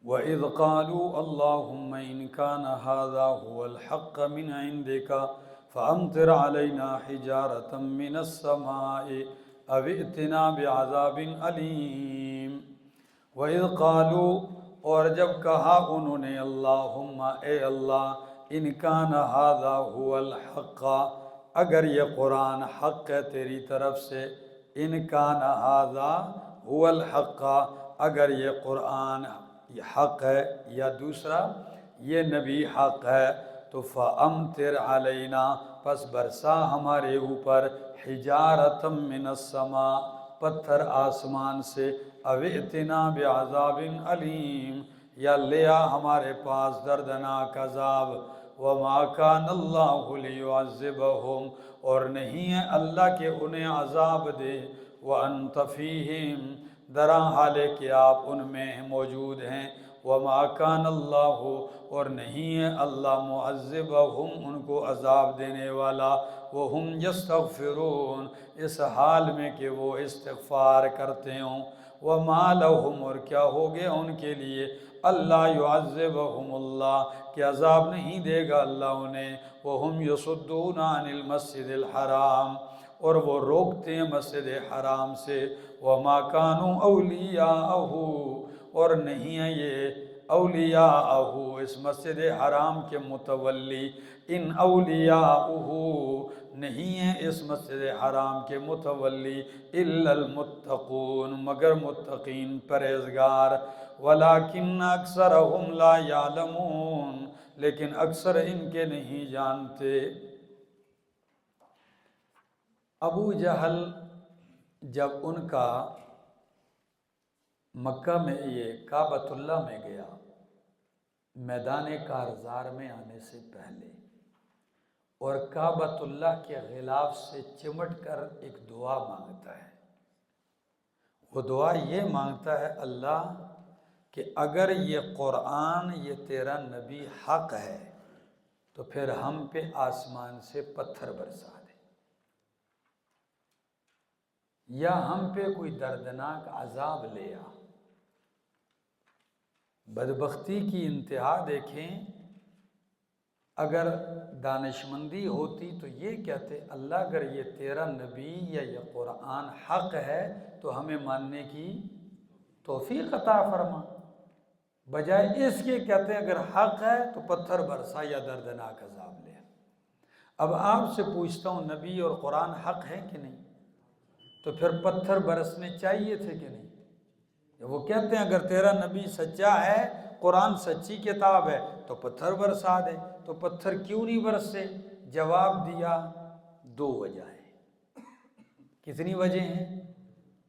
وَإِذْ قَالُوا اللَّهُمَّ إِنْ كَانَ هَذَا هُوَ الْحَقَّ مِنْ عِنْدِكَ فَأَمْطِرْ عَلَيْنَا حِجَارَةً مِّنَ السَّمَاءِ أَوْ ائْتِنَا بِعَذَابٍ أَلِيمٍ۔ وَإِذْ قَالُوا، اور جب کہا انہوں نے، اللہم اے اللہ، إِنْ كَانَ هَذَا هُوَ الْحَقَّ، اگر یہ قرآن حق ہے تیری طرف سے، إِنْ كَانَ هَذَا هُوَ الْحَقَّ، اگر یہ قرآن یہ حق ہے، یا دوسرا یہ نبی حق ہے، تو فَأَمْطِرْ عَلَيْنَا، پس برسا ہمارے اوپر، حِجَارَةً مِّنَ السَّمَاء، پتھر آسمان سے، اَوْ ائْتِنَا بِعَذَابٍ أَلِيمٍ، یا لیا ہمارے پاس دردناک عذاب۔ وَمَا كَانَ اللَّهُ لِيُعَذِّبَهُمْ، اور نہیں ہے اللہ کہ انہیں عذاب دے، وَأَنْتَ فِيهِمْ، درا حال کہ آپ ان میں موجود ہیں، وَمَا كَانَ اللَّهُ، اور نہیں ہے اللہ مُعَذِّبَهُمْ، ان کو عذاب دینے والا، وَهُمْ يَسْتَغْفِرُونَ، اس حال میں کہ وہ استغفار کرتے ہوں۔ وَمَا لَهُمْ، اور کیا ہو گیا ان کے لیے، اللہ يُعَذِّبَهُمُ اللہ، کہ عذاب نہیں دے گا اللہ انہیں، وَهُمْ يَصُدُّونَ عَنِ الْمَسْجِدِ الْحَرَامِ، اور وہ روکتے ہیں مسجد حرام سے، وَمَا كَانُوا أَوْلِيَاءَهُ، اور نہیں ہے یہ اولیاءہ، اس مسجد حرام کے متولی، ان اولیاءہ، نہیں ہیں اس مسجد حرام کے متولی، الا المتقون، مگر متقین پرہیزگار، ولیکن اکثرہم لا یعلمون، لیکن اکثر ان کے نہیں جانتے۔ ابو جہل جب ان کا مکہ میں یہ کعبۃ اللہ میں گیا، میدان کارزار میں آنے سے پہلے، اور کعبۃ اللہ کے غلاف سے چمٹ کر ایک دعا مانگتا ہے، وہ دعا یہ مانگتا ہے، اللہ کہ اگر یہ قرآن، یہ تیرا نبی حق ہے تو پھر ہم پہ آسمان سے پتھر برسا دے، یا ہم پہ کوئی دردناک عذاب لے آ۔ بدبختی کی انتہا دیکھیں، اگر دانشمندی ہوتی تو یہ کہتے، اللہ اگر یہ تیرا نبی یا یہ قرآن حق ہے تو ہمیں ماننے کی توفیق عطا فرما، بجائے اس کے کہتے ہیں اگر حق ہے تو پتھر برسا یا دردناک عذاب لے۔ اب آپ سے پوچھتا ہوں، نبی اور قرآن حق ہے کہ نہیں؟ تو پھر پتھر برسنے چاہیے تھے کہ نہیں؟ وہ کہتے ہیں اگر تیرا نبی سچا ہے، قرآن سچی کتاب ہے، تو پتھر برسا دے، تو پتھر کیوں نہیں برسے؟ جواب دیا، دو وجہ ہیں۔ کتنی وجہ ہیں؟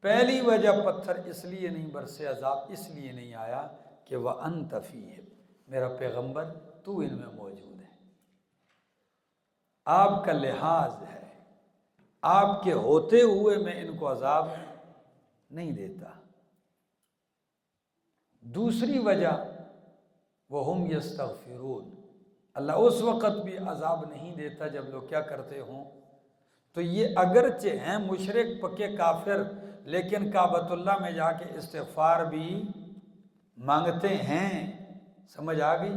پہلی وجہ، پتھر اس لیے نہیں برسے، عذاب اس لیے نہیں آیا کہ وَأَنْتَ فِيهِمْ، میرا پیغمبر تو ان میں موجود ہے، آپ کا لحاظ ہے، آپ کے ہوتے ہوئے میں ان کو عذاب نہیں دیتا۔ دوسری وجہ، وَهُمْ يَسْتَغْفِرُونَ، اللہ اس وقت بھی عذاب نہیں دیتا جب لوگ کیا کرتے ہوں۔ تو یہ اگرچہ ہیں مشرک پکے کافر، لیکن کعبۃ اللہ میں جا کے استغفار بھی مانگتے ہیں، سمجھ آ گئی؟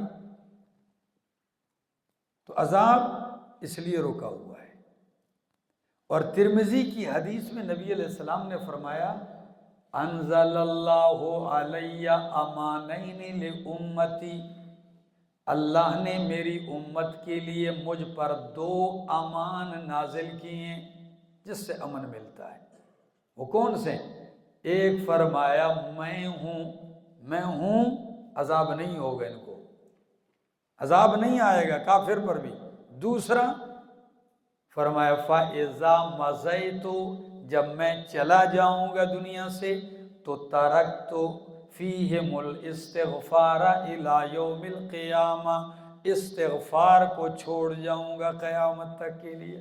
تو عذاب اس لیے رکا ہوا ہے۔ اور ترمذی کی حدیث میں نبی علیہ السلام نے فرمایا، انزل اللہ علی امانین لامتی، اللہ نے میری امت کے لیے مجھ پر دو امان نازل کیے ہیں جس سے امن ملتا ہے۔ وہ کون سے؟ ایک فرمایا میں ہوں، عذاب نہیں ہوگا، ان کو عذاب نہیں آئے گا کافر پر بھی۔ دوسرا فرمایا فَإِذَا مَضَيْتُ، جب میں چلا جاؤں گا دنیا سے، تو تَرَكْتُ فِيهِمُ الْإِسْتِغْفَارَ إِلَى يَوْمِ الْقِيَامَةِ، استغفار کو چھوڑ جاؤں گا قیامت تک کے لیے،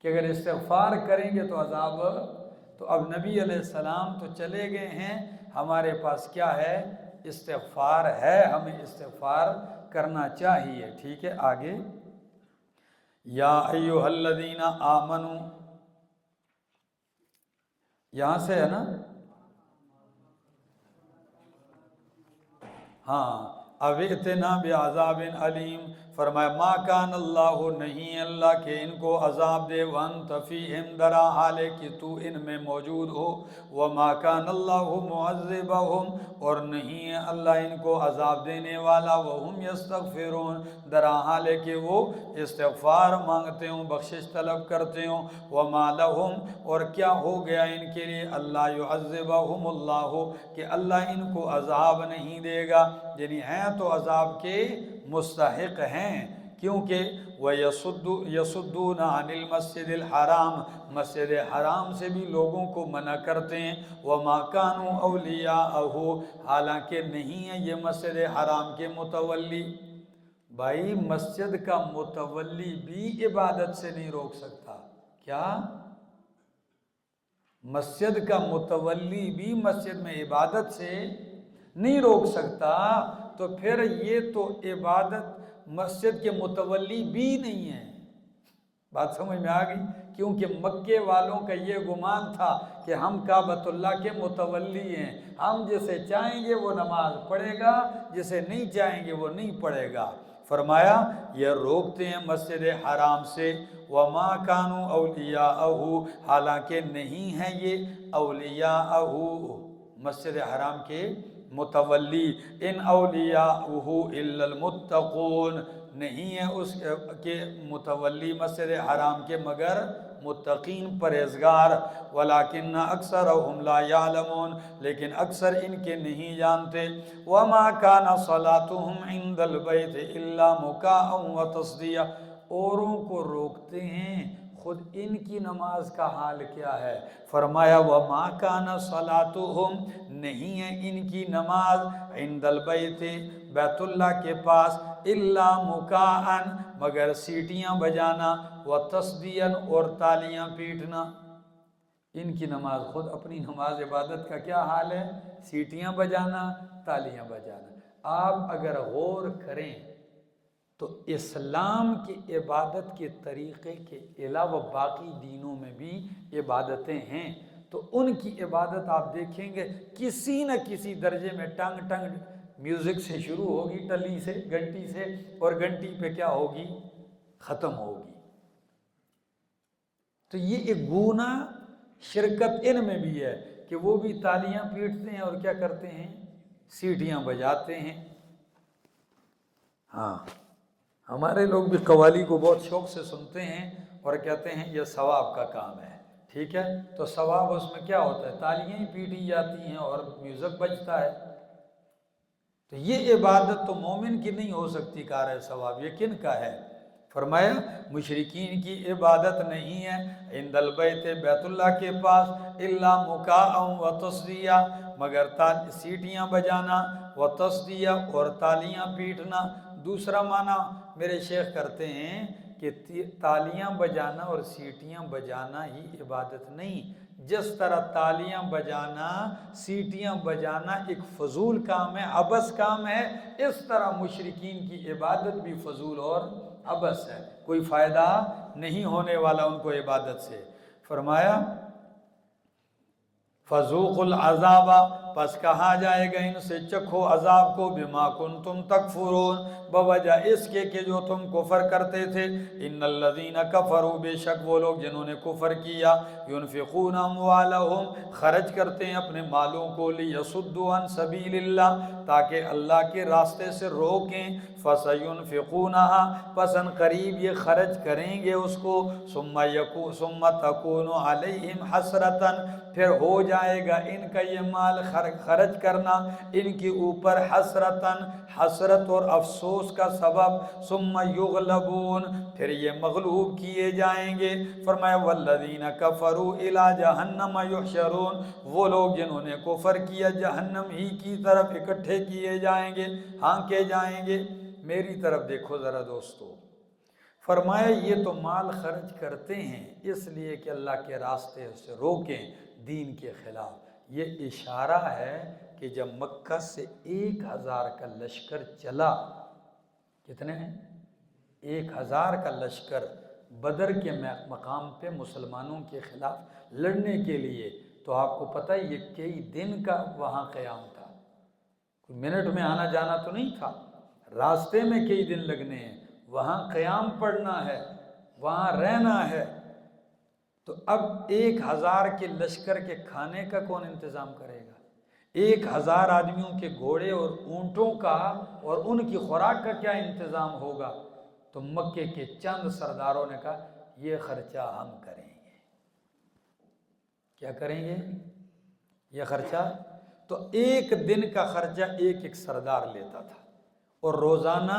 کہ اگر استغفار کریں گے تو عذاب۔ تو اب نبی علیہ السلام تو چلے گئے ہیں، ہمارے پاس کیا ہے؟ استغفار ہے، ہمیں استغفار کرنا چاہیے۔ ٹھیک ہے، آگے، یا ایھا الذین آمنوا، یہاں سے ہے نا؟ ہاں اوِئْتِنَا بعذاب علیم، فرمایا ما کان اللہ، نہیں اللہ کہ ان کو عذاب دے، وانت فیہم، درا حال ہے کہ تو ان میں موجود ہو، وما کان اللہ معذبہم، اور نہیں ہے اللہ ان کو عذاب دینے والا، وہم یستغفرون، درا حال ہے کہ وہ استغفار مانگتے ہوں، بخشش طلب کرتے ہوں، وما لہم، اور کیا ہو گیا ان کے لیے، اللہ یعذبہم اللہ، کہ اللہ ان کو عذاب نہیں دے گا، یعنی ہیں تو عذاب کے مستحق ہیں، کیونکہ وَيَصُدُّونَ عَنِ الْمَسْجِدِ الْحَرَامِ، مسجد حرام سے بھی لوگوں کو منع کرتے ہیں، وَمَا كَانُوا أَوْلِيَاءَهُ، حالانکہ نہیں ہے یہ مسجد حرام کے متولی۔ بھائی مسجد کا متولی بھی عبادت سے نہیں روک سکتا، کیا؟ مسجد کا متولی بھی مسجد میں عبادت سے نہیں روک سکتا، تو پھر یہ تو عبادت مسجد کے متولی بھی نہیں ہے۔ بات سمجھ میں آ گئی؟ کیونکہ مکے والوں کا یہ گمان تھا کہ ہم کعبۃ اللہ کے متولی ہیں، ہم جسے چاہیں گے وہ نماز پڑھے گا، جسے نہیں چاہیں گے وہ نہیں پڑھے گا۔ فرمایا یہ روکتے ہیں مسجد حرام سے، وما کانوا اولیاءہ، حالانکہ نہیں ہیں یہ اولیاءہ مسجد حرام کے متولی، ان اولیاءہ الا المتقون، نہیں ہے اس کے متولی مسجد حرام کے مگر متقین پرہیزگار، ولیکن اکثرہم لا یعلمون، لیکن اکثر ان کے نہیں جانتے، وما کان صلاتہم عند البیت الا مکاء وتصدیہ، اوروں کو روکتے ہیں، خود ان کی نماز کا حال کیا ہے؟ فرمایا وما کان صلاتہم، نہیں ہے ان کی نماز عند البیت، بیت اللہ کے پاس، الا مکاء، مگر سیٹیاں بجانا، وتصدیہ، اور تالیاں پیٹنا۔ ان کی نماز، خود اپنی نماز عبادت کا کیا حال ہے؟ سیٹیاں بجانا، تالیاں بجانا۔ آپ اگر غور کریں تو اسلام کی عبادت کے طریقے کے علاوہ باقی دینوں میں بھی عبادتیں ہیں، تو ان کی عبادت آپ دیکھیں گے کسی نہ کسی درجے میں ٹنگ ٹنگ میوزک سے شروع ہوگی، ٹلی سے، گھنٹی سے، اور گھنٹی پہ کیا ہوگی؟ ختم ہوگی۔ تو یہ ایک گناہ شرکت ان میں بھی ہے کہ وہ بھی تالیاں پیٹتے ہیں اور کیا کرتے ہیں؟ سیٹیاں بجاتے ہیں۔ ہاں ہمارے لوگ بھی قوالی کو بہت شوق سے سنتے ہیں اور کہتے ہیں یہ ثواب کا کام ہے، ٹھیک ہے، تو ثواب اس میں کیا ہوتا ہے؟ تالیاں ہی پیٹی جاتی ہیں اور میوزک بجتا ہے، تو یہ عبادت تو مومن کی نہیں ہو سکتی، کار ثواب یہ کن کا ہے؟ فرمایا مشرکین کی عبادت نہیں ہے عند البیت، بیت اللہ کے پاس، الا مکاء وتصدیہ، مگر سیٹیاں بجانا، وتصدیہ، اور تالیاں پیٹنا۔ دوسرا معنی میرے شیخ کرتے ہیں کہ تالیاں بجانا اور سیٹیاں بجانا ہی عبادت نہیں، جس طرح تالیاں بجانا، سیٹیاں بجانا ایک فضول کام ہے، عبث کام ہے، اس طرح مشرکین کی عبادت بھی فضول اور عبث ہے، کوئی فائدہ نہیں ہونے والا ان کو عبادت سے۔ فرمایا فذوقوا العذاب، پس کہا جائے گا ان سے چکھو عذاب کو، بما کنتم تکفرون، بوجہ اس کے کہ جو تم کفر کرتے تھے، ان الذین کفروا، بے شک وہ لوگ جنہوں نے کفر کیا، ينفقون اموالہم، خرچ کرتے ہیں اپنے مالوں کو، لیصدوا عن سبیل اللہ، تاکہ اللہ کے راستے سے روکیں، فسینفقونہا، پس ان قریب یہ خرچ کریں گے اس کو، ثم تکون علیہم حسرتا، پھر ہو جائے گا ان کا یہ مال خرچ کرنا ان کے اوپر حسرتاً، حسرت اور افسوس کا سبب، ثم یغلبون، پھر یہ مغلوب کیے جائیں گے۔ فرمایا والذین کفروا الی جہنم یحشرون، وہ لوگ جنہوں نے کفر کیا جہنم ہی کی طرف اکٹھے کیے جائیں گے، ہانکے جائیں گے۔ میری طرف دیکھو ذرا دوستو، فرمایا یہ تو مال خرچ کرتے ہیں اس لیے کہ اللہ کے راستے سے روکیں، دین کے خلاف۔ یہ اشارہ ہے کہ جب مکہ سے 1000 کا لشکر چلا، کتنے ہیں؟ 1000 کا لشکر بدر کے مقام پہ مسلمانوں کے خلاف لڑنے کے لیے، تو آپ کو پتہ ہے یہ کئی دن کا وہاں قیام تھا، کوئی منٹ میں آنا جانا تو نہیں تھا، راستے میں کئی دن لگنے ہیں، وہاں قیام پڑھنا ہے، وہاں رہنا ہے۔ تو اب 1000 کے لشکر کے کھانے کا کون انتظام کرے گا؟ 1000 آدمیوں کے گھوڑے اور اونٹوں کا اور ان کی خوراک کا کیا انتظام ہوگا؟ تو مکے کے چند سرداروں نے کہا یہ خرچہ ہم کریں گے۔ کیا کریں گے؟ یہ خرچہ۔ تو ایک دن کا خرچہ ایک سردار لیتا تھا، اور روزانہ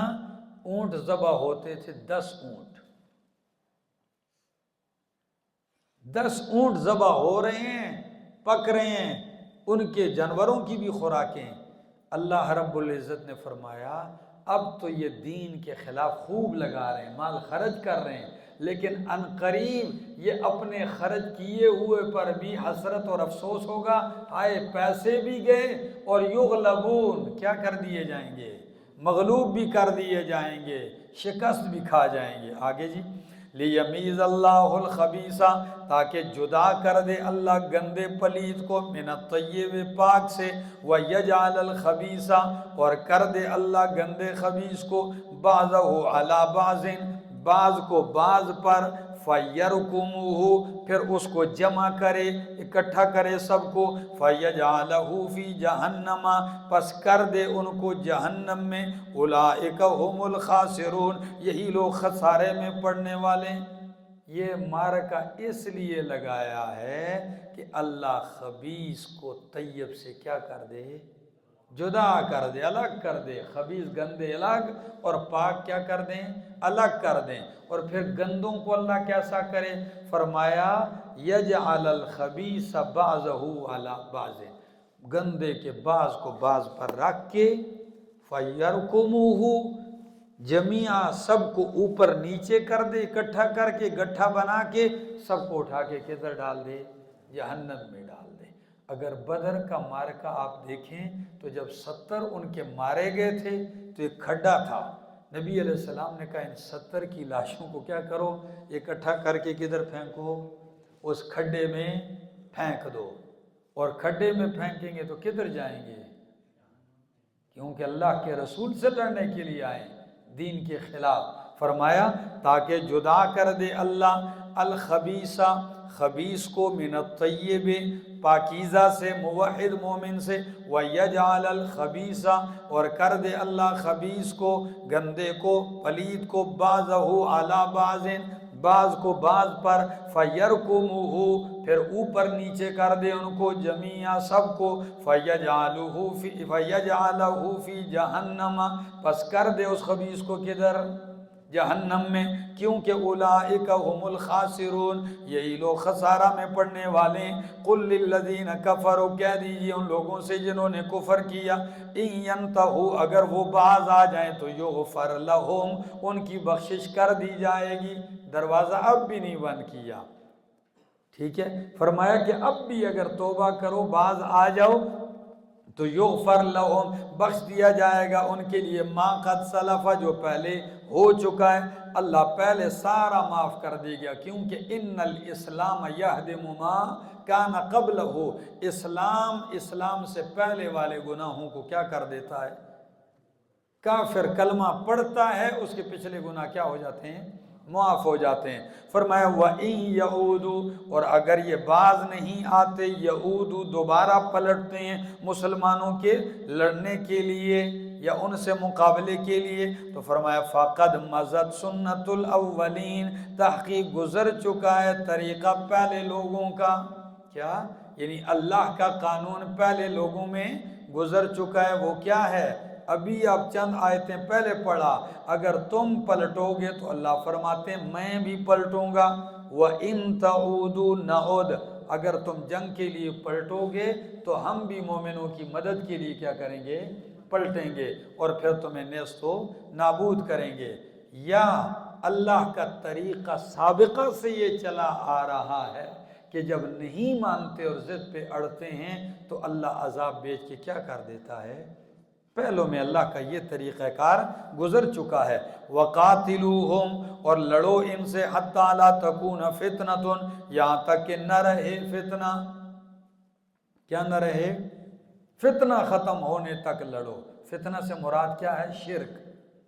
اونٹ ذبح ہوتے تھے، 10 اونٹ۔ 10 اونٹ ذبح ہو رہے ہیں، پک رہے ہیں، ان کے جانوروں کی بھی خوراکیں۔ اللہ رب العزت نے فرمایا اب تو یہ دین کے خلاف خوب لگا رہے ہیں، مال خرچ کر رہے ہیں، لیکن ان قریب یہ اپنے خرچ کیے ہوئے پر بھی حسرت اور افسوس ہوگا، آئے پیسے بھی گئے اور یغلبون کیا کر دیے جائیں گے؟ مغلوب بھی کر دیے جائیں گے، شکست بھی کھا جائیں گے۔ آگے جی، لیمیز اللہ الخبیث، تاکہ جدا کر دے اللہ گندے پلید کو، من الطیب پاک سے، ویجعل الخبیث، اور کر دے اللہ گندے خبیث کو، بعضہ علی بعض، بعض کو بعض پر، فیرکمہ، پھر اس کو جمع کرے، اکٹھا کرے سب کو، فیجعلہ فی جہنم، پس کر دے ان کو جہنم میں، اولئک هم الخاسرون، یہی لوگ خسارے میں پڑنے والے۔ یہ معرکہ اس لیے لگایا ہے کہ اللہ خبیث کو طیب سے کیا کر دے؟ جدا کر دے، الگ کر دے۔ خبیث گندے الگ اور پاک کیا کر دیں؟ الگ کر دیں۔ اور پھر گندوں کو اللہ کیسا کرے؟ فرمایا یجعل الخبیث بعضہ علی بعض، گندے کے بعض کو بعض پر رکھ کے، فیرکمہ، جمیعہ سب کو اوپر نیچے کر دے، اکٹھا کر کے گٹھا بنا کے سب کو اٹھا کے کدھر ڈال دے؟ جہنم میں ڈال دے۔ اگر بدر کا معرکہ آپ دیکھیں تو جب 70 ان کے مارے گئے تھے تو ایک کھڈا تھا، نبی علیہ السلام نے کہا ان 70 کی لاشوں کو کیا کرو؟ اکٹھا کر کے کدھر پھینکو؟ اس کھڈے میں پھینک دو۔ اور کھڈے میں پھینکیں گے تو کدھر جائیں گے؟ کیونکہ اللہ کے رسول سے لڑنے کے لیے آئے دین کے خلاف۔ فرمایا تاکہ جدا کر دے اللہ الخبیث، خبیث کو، من الطیب، پاکیزہ سے، موحد مومن سے، ویجعل الخبیث، اور کر دے اللہ خبیث کو، گندے کو، پلید کو، بعضہ علی بعض، بعض کو بعض پر، فیرکمہ، پھر اوپر نیچے کر دے ان کو جمیعہ سب کو، فیجعلہ فی جہنم، پس کر دے اس خبیث کو کدھر؟ جہنم میں۔ کیونکہ اولئک هم الخاسرون، یہی لوگ خسارہ میں پڑنے والے ہیں۔ قل للذین کفروا، کہہ دیجئے ان لوگوں سے جنہوں نے کفر کیا، ان ینتہوا، اگر وہ باز آ جائیں تو یغفر لہم، ان کی بخشش کر دی جائے گی۔ دروازہ اب بھی نہیں بند کیا، ٹھیک ہے؟ فرمایا کہ اب بھی اگر توبہ کرو، باز آ جاؤ تو یغفر لہم، بخش دیا جائے گا ان کے لیے، ما قد سلف، جو پہلے ہو چکا ہے۔ اللہ پہلے سارا معاف کر دے گا، کیونکہ ان الاسلام یہدم ما کان قبلہ، اسلام سے پہلے والے گناہوں کو کیا کر دیتا ہے؟ کافر کلمہ پڑھتا ہے، اس کے پچھلے گناہ کیا ہو جاتے ہیں؟ معاف ہو جاتے ہیں۔ فرمایا وَإِن يَعُودُوا، اور اگر یہ باز نہیں آتے، یعودو، دوبارہ پلٹتے ہیں مسلمانوں کے لڑنے کے لیے یا ان سے مقابلے کے لیے، تو فرمایا فَقَدْ مَضَتْ سُنَّةُ الْأَوَّلِينَ، تحقیق گزر چکا ہے طریقہ پہلے لوگوں کا۔ کیا؟ یعنی اللہ کا قانون پہلے لوگوں میں گزر چکا ہے۔ وہ کیا ہے؟ ابھی آپ چند آیتیں پہلے پڑھا، اگر تم پلٹو گے تو اللہ فرماتے ہیں میں بھی پلٹوں گا۔ وَإِن تَعُودُوا نَعُدْ، اگر تم جنگ کے لیے پلٹو گے تو ہم بھی مومنوں کی مدد کے لیے کیا کریں گے؟ پلٹیں گے، اور پھر تمہیں نیست و نابود کریں گے۔ یا اللہ کا طریقہ سابقہ سے یہ چلا آ رہا ہے کہ جب نہیں مانتے اور ضد پہ اڑتے ہیں تو اللہ عذاب بھیج کے کیا کر دیتا ہے؟ پہلوں میں اللہ کا یہ طریقہ کار گزر چکا ہے۔ وَقَاتِلُوهُمْ، اور لڑو ان سے، حَتَّى لَا تَكُونَ فِتْنَةٌ، یہاں تک کہ نہ رہے فتنہ۔ کیا نہ رہے؟ فتنہ ختم ہونے تک لڑو۔ فتنہ سے مراد کیا ہے؟ شرک۔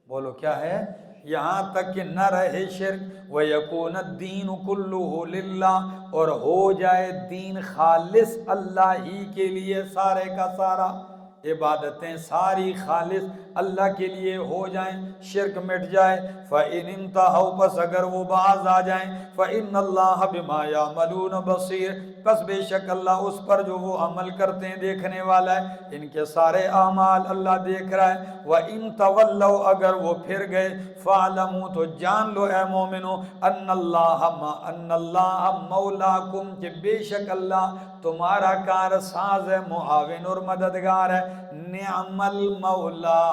بولو کیا ہے؟ یہاں تک کہ نہ رہے شرک۔ وَيَكُونَ الدِّينُ كُلُّهُ لِلَّهِ، اور ہو جائے دین خالص اللہ ہی کے لیے، سارے کا سارا عبادتیں ساری خالص اللہ کے لیے ہو جائیں، شرک مٹ جائے۔ فَإِنِ انْتَهَوْا، پس اگر وہ باز آ جائیں، فَإِنَّ اللَّهَ بِمَا يَعْمَلُونَ بَصِيرٌ، پس بے شک اللہ اس پر جو وہ عمل کرتے ہیں دیکھنے والا ہے، ان کے سارے اعمال اللہ دیکھ رہا ہے۔ وَإِن تَوَلَّوْا، اگر وہ پھر گئے، فَاعْلَمُوا، تو جان لو اے مومنو، أَنَّ اللَّهَ مَوْلَاكُمْ، کہ بے شک اللہ تمہارا کار ساز ہے، معاون اور مددگار ہے۔ نعم المولا،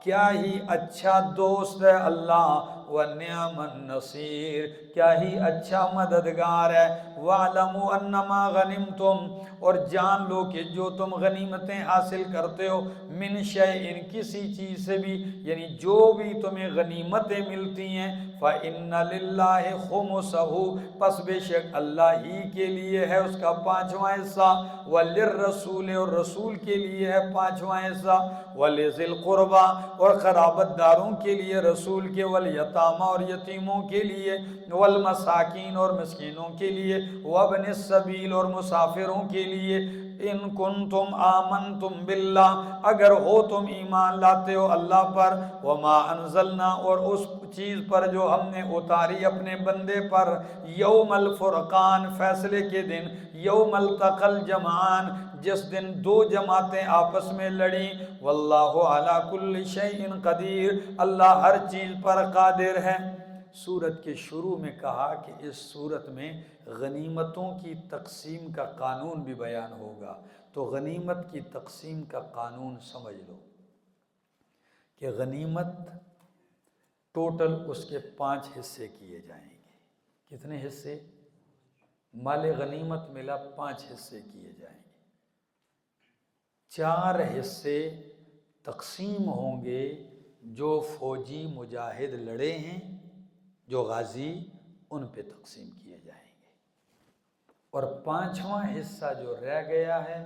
کیا ہی اچھا دوست ہے اللہ، ونعم النصیر، کیا ہی اچھا مددگار ہے۔ وَاعْلَمُوا أَنَّمَا غَنِمْتُمْ، اور جان لو کہ جو تم غنیمتیں حاصل کرتے ہو، من شیء، کسی چیز سے بھی، یعنی جو بھی تمہیں غنیمتیں ملتی ہیں، فَإِنَّ لِلَّهِ خُمُسَهُ، پس بے شک اللہ ہی کے لیے ہے اس کا پانچواں حصہ، وَلِلرَّسُولِ، اور رسول کے لیے ہے پانچواں حصہ، وَلِذِي الْقُرْبَى، اور قرابت داروں کے لیے رسول کے، وَالْيَتَامَى، اور یتیموں کے لیے، وَالْمَسَاکِین، اور مسکینوں کے لیے، وَابْنِ السَّبِیلِ، اور مسافروں کے لیے۔ ان کنتم آمنتم باللہ، اگر ہو تم ایمان لاتے ہو اللہ پر، وما انزلنا، اور اس چیز پر جو ہم نے اتاری اپنے بندے پر، یوم الفرقان، فیصلے کے دن، یوم التقى الجمعان، جس دن دو جماعتیں آپس میں لڑیں، واللہ علی کل شیء قدیر، اللہ ہر چیز پر قادر ہے۔ سورت کے شروع میں کہا کہ اس سورت میں غنیمتوں کی تقسیم کا قانون بھی بیان ہوگا، تو غنیمت کی تقسیم کا قانون سمجھ لو کہ غنیمت ٹوٹل اس کے 5 حصے کیے جائیں گے۔ کتنے حصے؟ مال غنیمت ملا 5 حصے کیے جائیں گے۔ 4 حصے تقسیم ہوں گے جو فوجی مجاہد لڑے ہیں، جو غازی، ان پہ تقسیم کیے جائیں گے، اور 5واں حصہ جو رہ گیا ہے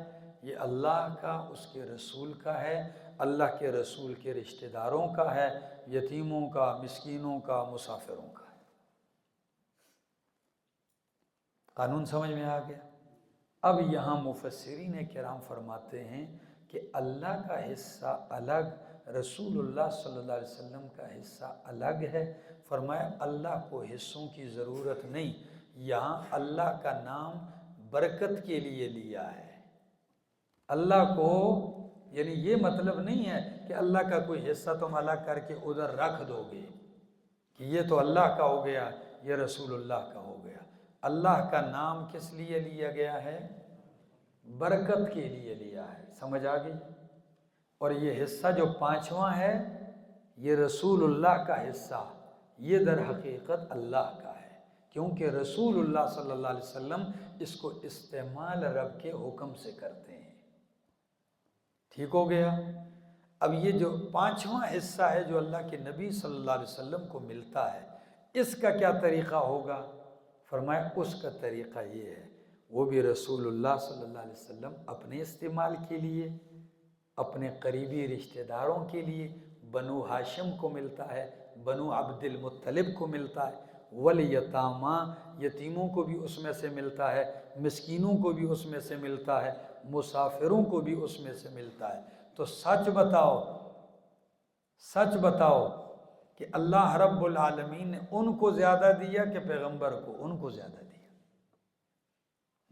یہ اللہ کا، اس کے رسول کا ہے، اللہ کے رسول کے رشتہ داروں کا ہے، یتیموں کا، مسکینوں کا، مسافروں کا ہے۔ قانون سمجھ میں آ گیا؟ اب یہاں مفسرین کرام فرماتے ہیں کہ اللہ کا حصہ الگ، رسول اللہ صلی اللہ علیہ وسلم کا حصہ الگ ہے۔ فرمایا اللہ کو حصوں کی ضرورت نہیں، یہاں اللہ کا نام برکت کے لیے لیا ہے۔ اللہ کو، یعنی یہ مطلب نہیں ہے کہ اللہ کا کوئی حصہ تم الگ کر کے ادھر رکھ دو گے کہ یہ تو اللہ کا ہو گیا، یہ رسول اللہ کا ہو گیا۔ اللہ کا نام کس لیے لیا گیا ہے؟ برکت کے لیے لیا ہے۔ سمجھ آ گئی؟ اور یہ حصہ جو 5واں ہے یہ رسول اللہ کا حصہ، یہ در حقیقت اللہ کا ہے، کیونکہ رسول اللہ صلی اللہ علیہ وسلم اس کو استعمال رب کے حکم سے کرتے ہیں۔ ٹھیک ہو گیا؟ اب یہ جو 5واں حصہ ہے جو اللہ کے نبی صلی اللہ علیہ وسلم کو ملتا ہے، اس کا کیا طریقہ ہوگا؟ فرمایا اس کا طریقہ یہ ہے، وہ بھی رسول اللہ صلی اللہ علیہ وسلم اپنے استعمال کے لیے، اپنے قریبی رشتہ داروں کے لیے، بنو ہاشم کو ملتا ہے، بنو عبد المطلب کو ملتا ہے، والیتامہ، یتیموں کو بھی اس میں سے ملتا ہے، مسکینوں کو بھی اس میں سے ملتا ہے، مسافروں کو بھی اس میں سے ملتا ہے۔ تو سچ بتاؤ کہ اللہ رب العالمین نے ان کو زیادہ دیا کہ پیغمبر کو؟ ان کو زیادہ دیا۔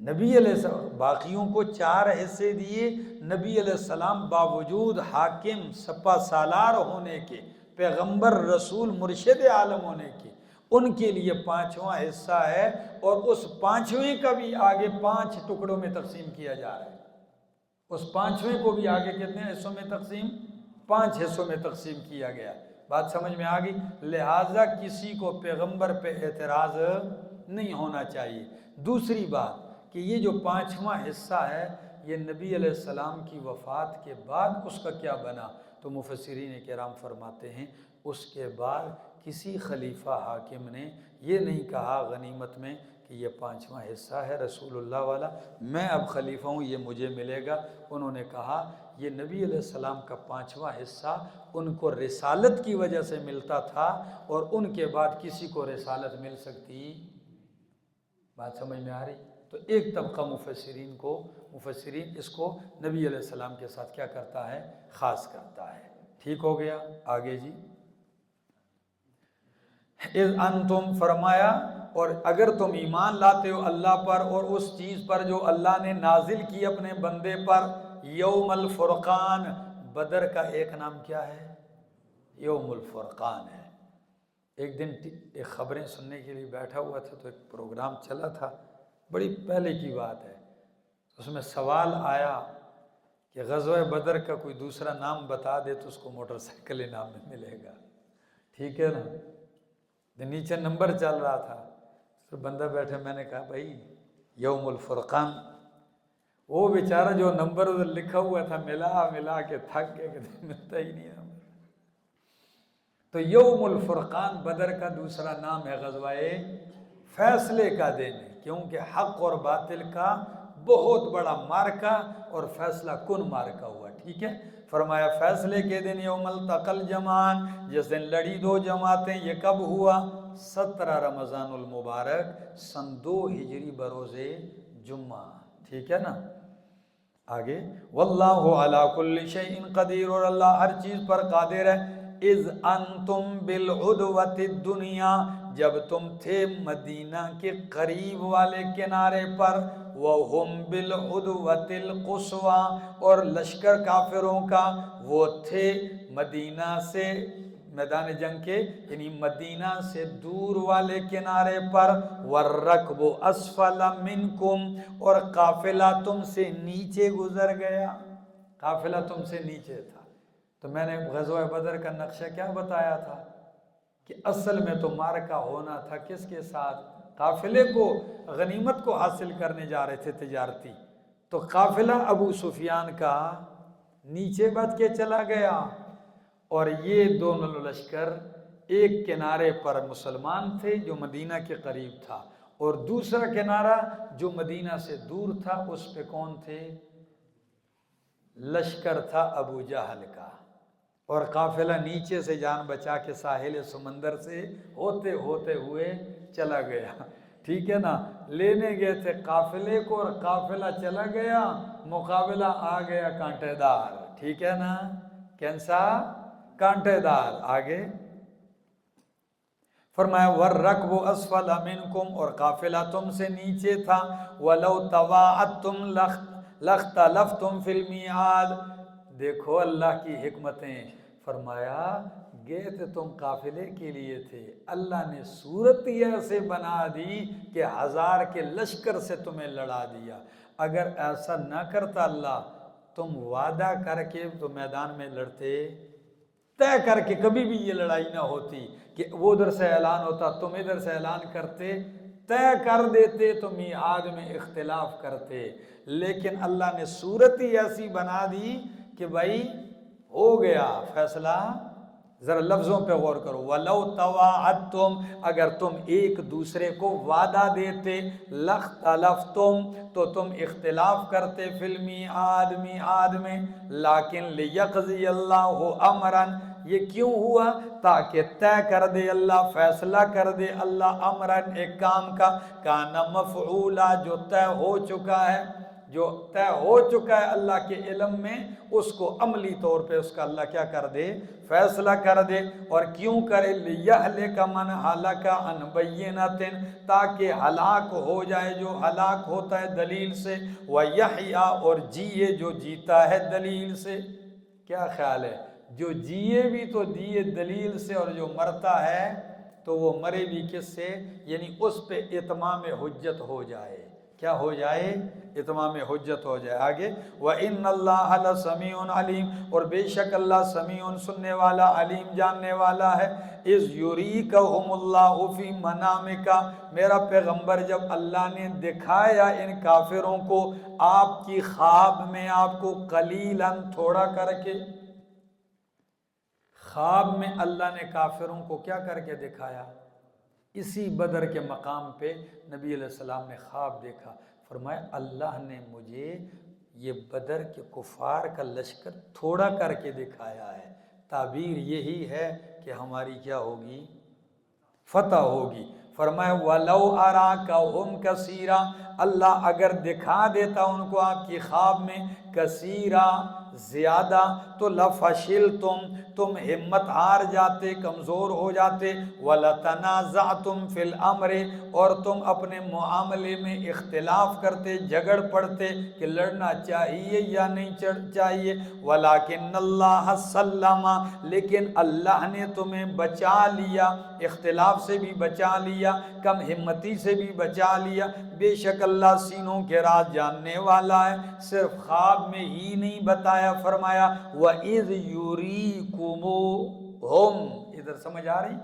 نبی علیہ السلام باقیوں کو 4 حصے دیے، نبی علیہ السلام باوجود حاکم سپہ سالار ہونے کے، پیغمبر رسول مرشد عالم ہونے کے، ان کے لیے 5واں حصہ ہے، اور اس 5ویں کا بھی آگے 5 ٹکڑوں میں تقسیم کیا جا رہا ہے۔ اس 5ویں کو بھی آگے کتنے حصوں میں تقسیم؟ 5 حصوں میں تقسیم کیا گیا۔ بات سمجھ میں آ گئی؟ لہٰذا کسی کو پیغمبر پہ اعتراض نہیں ہونا چاہیے۔ دوسری بات کہ یہ جو 5واں حصہ ہے یہ نبی علیہ السلام کی وفات کے بعد اس کا کیا بنا؟ تو مفسرین کرام فرماتے ہیں اس کے بعد کسی خلیفہ حاکم نے یہ نہیں کہا غنیمت میں کہ یہ 5واں حصہ ہے رسول اللہ والا، میں اب خلیفہ ہوں، یہ مجھے ملے گا۔ انہوں نے کہا یہ نبی علیہ السلام کا 5واں حصہ ان کو رسالت کی وجہ سے ملتا تھا، اور ان کے بعد کسی کو رسالت مل سکتی؟ بات سمجھ میں آ رہی؟ تو ایک طبقہ مفسرین اس کو نبی علیہ السلام کے ساتھ کیا کرتا ہے؟ خاص کرتا ہے۔ ٹھیک ہو گیا؟ آگے جی، اذ انتم فرمایا، اور اگر تم ایمان لاتے ہو اللہ پر اور اس چیز پر جو اللہ نے نازل کی اپنے بندے پر، یوم الفرقان، بدر کا ایک نام کیا ہے؟ یوم الفرقان ہے۔ ایک دن ایک خبریں سننے کے لیے بیٹھا ہوا تھا، تو ایک پروگرام چلا تھا، بڑی پہلے کی بات ہے، اس میں سوال آیا کہ غزوہ بدر کا کوئی دوسرا نام بتا دے تو اس کو موٹر سائیکل انعام میں ملے گا۔ ٹھیک ہے نا؟ نیچے نمبر چل رہا تھا، تو بندہ بیٹھے، میں نے کہا بھائی یوم الفرقان، وہ بیچارہ جو نمبر ادھر لکھا ہوا تھا ملا کے تھک گیا کہ ملتا ہی نہیں نمبر۔ تو یوم الفرقان بدر کا دوسرا نام ہے غزوہ فیصلے کا دن، کیونکہ حق اور باطل کا بہت بڑا مارکا اور فیصلہ کن مارکا ہوا۔ ٹھیک ہے؟ فرمایا فیصلے کے دن، یوم التقى الجمعان، جس دن لڑی دو جماعتیں۔ یہ کب ہوا؟ 17 رمضان المبارک سن 2 ہجری بروز جمعہ۔ ٹھیک ہے نا؟ آگے، واللہ علی کل شیء قدیر، اور اللہ ہر چیز پر قادر ہے۔ اذ انتم بالعدوۃ الدنیا، جب تم تھے مدینہ کے قریب والے کنارے پر، وہم بالعدوۃ القصویٰ، اور لشکر کافروں کا وہ تھے مدینہ سے، میدان جنگ کے یعنی مدینہ سے دور والے کنارے پر، والرکب اسفل منکم، اور قافلہ تم سے نیچے گزر گیا، قافلہ تم سے نیچے تھا۔ تو میں نے غزوہ بدر کا نقشہ کیا بتایا تھا کہ اصل میں تو مارکہ ہونا تھا کس کے ساتھ؟ قافلے کو، غنیمت کو حاصل کرنے جا رہے تھے تجارتی، تو قافلہ ابو سفیان کا نیچے بچ کے چلا گیا، اور یہ دونوں لشکر ایک کنارے پر مسلمان تھے جو مدینہ کے قریب تھا، اور دوسرا کنارہ جو مدینہ سے دور تھا اس پہ کون تھے؟ لشکر تھا ابو جہل کا، اور قافلہ نیچے سے جان بچا کے ساحل سمندر سے ہوتے ہوتے ہوئے چلا گیا۔ ٹھیک ہے نا؟ لینے گئے تھے قافلے کو، اور قافلہ چلا گیا، مقابلہ آ گیا کانٹے دار۔ ٹھیک ہے نا؟ کینسا؟ کانٹے دار۔ آگے فرمایا والرکب اسفل منکم، اور قافلہ تم سے نیچے تھا، ولو تواعدتم لاختلفتم فی المیعاد۔ دیکھو اللہ کی حکمتیں، فرمایا گئے تھے تم قافلے کے لیے تھے، اللہ نے صورت ہی ایسے بنا دی کہ 1000 کے لشکر سے تمہیں لڑا دیا۔ اگر ایسا نہ کرتا اللہ، تم وعدہ کر کے تو میدان میں لڑتے، طے کر کے، کبھی بھی یہ لڑائی نہ ہوتی کہ وہ ادھر سے اعلان ہوتا تم ادھر سے اعلان کرتے، طے کر دیتے تو میعاد میں اختلاف کرتے، لیکن اللہ نے صورت ہی ایسی بنا دی کہ بھائی ہو گیا فیصلہ۔ ذرا لفظوں پہ غور کرو، وَلَوْ تَوَاعَدْتُمْ، اگر تم ایک دوسرے کو وعدہ دیتے، لَاخْتَلَفْتُمْ، تو تم اختلاف کرتے، فِي الْمِيعَاد، میعاد میں، لیکن لِيَقْضِيَ اللَّهُ أَمْرًا، یہ کیوں ہوا؟ تاکہ طے کر دے اللہ، فیصلہ کر دے اللہ، امراً، ایک کام کا، کانا مفعولا، جو طے ہو چکا ہے، جو طے ہو چکا ہے اللہ کے علم میں، اس کو عملی طور پہ اس کا اللہ کیا کر دے؟ فیصلہ کر دے۔ اور کیوں کرے؟ لِيَهْلِكَ مَنْ هَلَكَ عَنْ بَيِّنَةٍ، تاکہ ہلاک ہو جائے جو ہلاک ہوتا ہے دلیل سے، وَيَحْيَا، اور جیے جو جیتا ہے دلیل سے۔ کیا خیال ہے؟ جو جیے بھی تو دیے دلیل سے، اور جو مرتا ہے تو وہ مرے بھی کس سے؟ یعنی اس پہ اتمام حجت ہو جائے۔ کیا ہو جائے؟ اتمام حجت ہو جائے۔ آگے، وَإِنَّ اللَّهَ لَسَمِيعٌ عَلِيمٌ، اور بے شک اللہ سمیع، سننے والا، علیم، جاننے والا ہے۔ اِذْ يُرِيكَهُمُ اللَّهُ فِي مَنَامِكَ، میرا پیغمبر جب اللہ نے دکھایا ان کافروں کو آپ کی خواب میں، آپ کو قلیلاً، تھوڑا کر کے، خواب میں اللہ نے کافروں کو کیا کر کے دکھایا؟ اسی بدر کے مقام پہ نبی علیہ السلام نے خواب دیکھا، فرمایا اللہ نے مجھے یہ بدر کے کفار کا لشکر تھوڑا کر کے دکھایا ہے، تعبیر یہی ہے کہ ہماری کیا ہوگی؟ فتح ہوگی۔ فرمایا وَلَوْ أَرَاكَهُمْ كَثِيرًا، اللہ اگر دکھا دیتا ان کو آپ کی خواب میں کثیرا زیادہ، تو لَفَشِلْتُمْ، تم ہمت ہار جاتے، کمزور ہو جاتے، وَلَتَنَازَعْتُمْ فِي الْأَمْرِ، اور تم اپنے معاملے میں اختلاف کرتے، جھگڑ پڑتے کہ لڑنا چاہیے یا نہیں چاہیے، وَلَكِنَّ اللَّهَ سَلَّمَ، لیکن اللہ نے تمہیں بچا لیا، اختلاف سے بھی بچا لیا، کم ہمتی سے بھی بچا لیا، بے شک اللہ سینوں کے راز جاننے والا ہے۔ صرف خواب میں ہی نہیں بتایا، فرمایا وَإِذْ يُرِيكُمُوهُمْ، ادھر سمجھ آ رہی؟